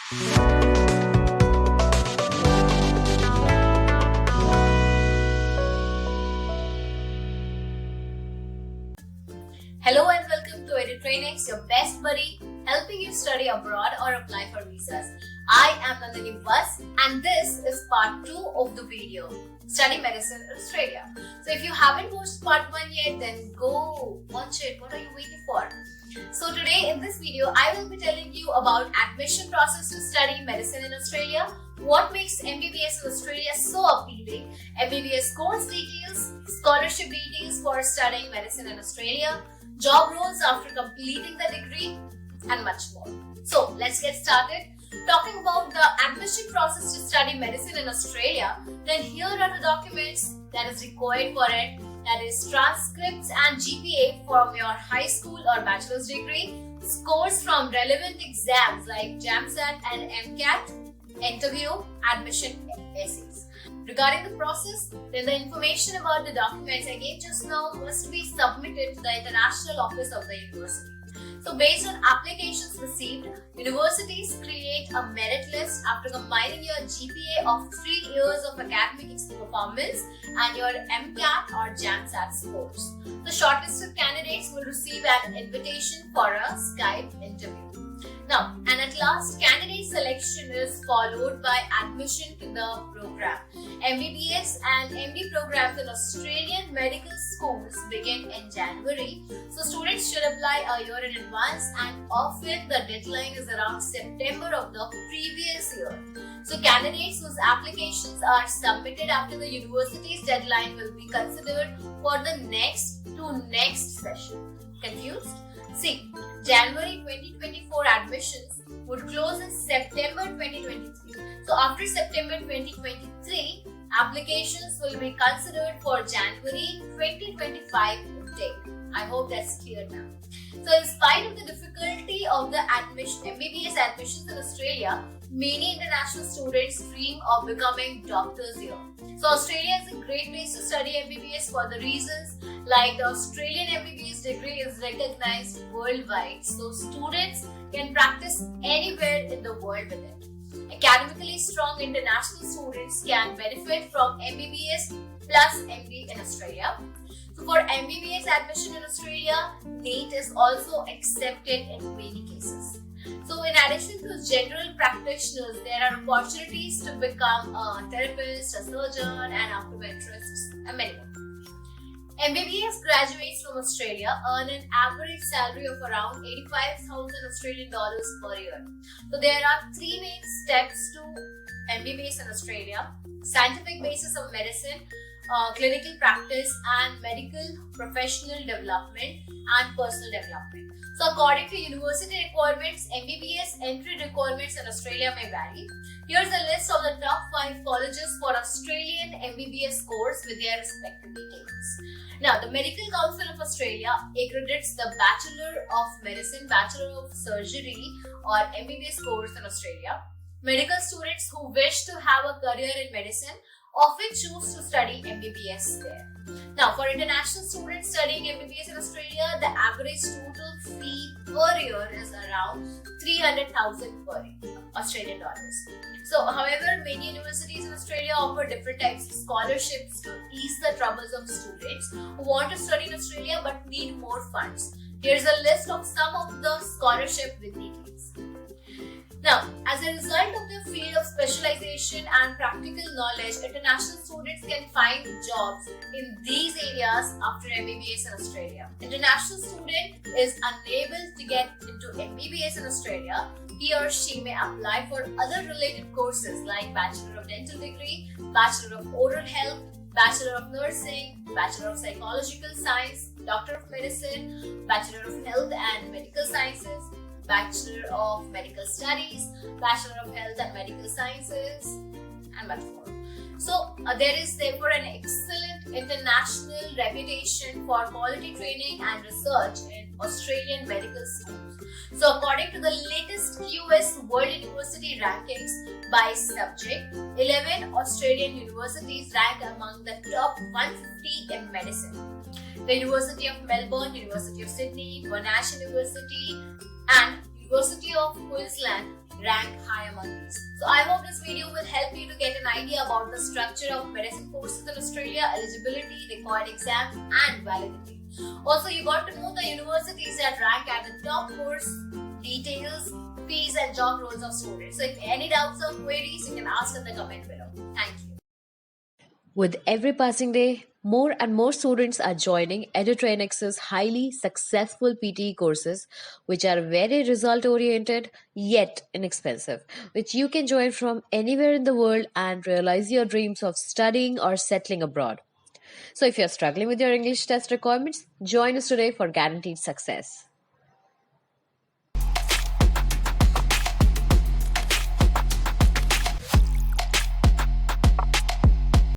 Hello and welcome to Edutrainex, your best buddy, helping you study abroad or apply for visas. I am Nandini Bus and this is part 2 of the video, Study Medicine in Australia. So if you haven't watched part 1 yet, then go watch it. What are you waiting for? So today in this video, I will be telling you about admission process to study medicine in Australia, what makes MBBS in Australia so appealing, MBBS course details, scholarship details for studying medicine in Australia, job roles after completing the degree, and much more. So let's get started. Talking about the admission process to study medicine in Australia, then here are the documents that is required for it. That is transcripts and GPA from your high school or bachelor's degree, scores from relevant exams like JAMSAT and MCAT, interview, admission essays. Regarding the process, then the information about the documents I gave just now must be submitted to the international office of the university. So based on applications received, universities create a merit list after combining your GPA of 3 years of academic performance and your MCAT or JAMSAT scores. The shortlisted candidates will receive an invitation for a Skype interview. Now, and at last, candidate selection is followed by admission to the program. MBBS and MD programs in Australian medical schools begin in January. So students should apply a year in advance and often the deadline is around September of the previous year. So candidates whose applications are submitted after the university's deadline will be considered for the next session. Confused? See, January 2024 admissions would close in September 2023. So after September 2023, applications will be considered for January 2025 intake. I hope that's clear now. So in spite of the difficulty of the MBBS admissions in Australia, many international students dream of becoming doctors here. So Australia is a great place to study MBBS for the reasons like the Australian MBBS degree is recognized worldwide, so students can practice anywhere in the world with it. Academically strong international students can benefit from MBBS plus MD in Australia. So for MBBS admission in Australia, NEET is also accepted in many cases. So in addition to general practitioners, there are opportunities to become a therapist, a surgeon, and optometrist, and many more. MBBS graduates from Australia earn an average salary of around 85,000 Australian dollars per year. So there are 3 main steps to MBBS in Australia: scientific basis of medicine, clinical practice, and medical professional development and personal development. So according to university requirements, MBBS entry requirements in Australia may vary. Here's a list of the top 5 colleges for Australian MBBS course with their respective details. Now, the Medical Council of Australia accredits the Bachelor of Medicine, Bachelor of Surgery or MBBS course in Australia. Medical students who wish to have a career in medicine often choose to study MBBS there. Now, for international students studying MBBS in Australia, the average total fee per year is around 300,000 per Australian dollars. So, however, many universities in Australia offer different types of scholarships to ease the troubles of students who want to study in Australia but need more funds. Here's a list of some of the scholarship with details. Now, as a result of their field of specialization and practical knowledge, international students can find jobs in these areas after MBBS in Australia. International student is unable to get into MBBS in Australia, he or she may apply for other related courses like Bachelor of Dental degree, Bachelor of Oral Health, Bachelor of Nursing, Bachelor of Psychological Science, Doctor of Medicine, Bachelor of Health and Medical Sciences, Bachelor of Medical Studies, Bachelor of Health and Medical Sciences, and much more. So there is therefore an excellent international reputation for quality training and research in Australian medical schools. So according to the latest QS World University rankings by subject, 11 Australian universities rank among the top 150 in medicine. The University of Melbourne, University of Sydney, Monash University and University of Queensland rank high among So I hope this video will help you to get an idea about the structure of medicine courses in Australia, eligibility, required exams and validity. Also, you got to know the universities that rank at the top course details, fees and job roles of students. So if any doubts or queries, you can ask in the comment below. Thank you. With every passing day, more and more students are joining Edutrainex's highly successful PTE courses, which are very result oriented yet inexpensive, which you can join from anywhere in the world and realize your dreams of studying or settling abroad. So, if you're struggling with your English test requirements, join us today for guaranteed success.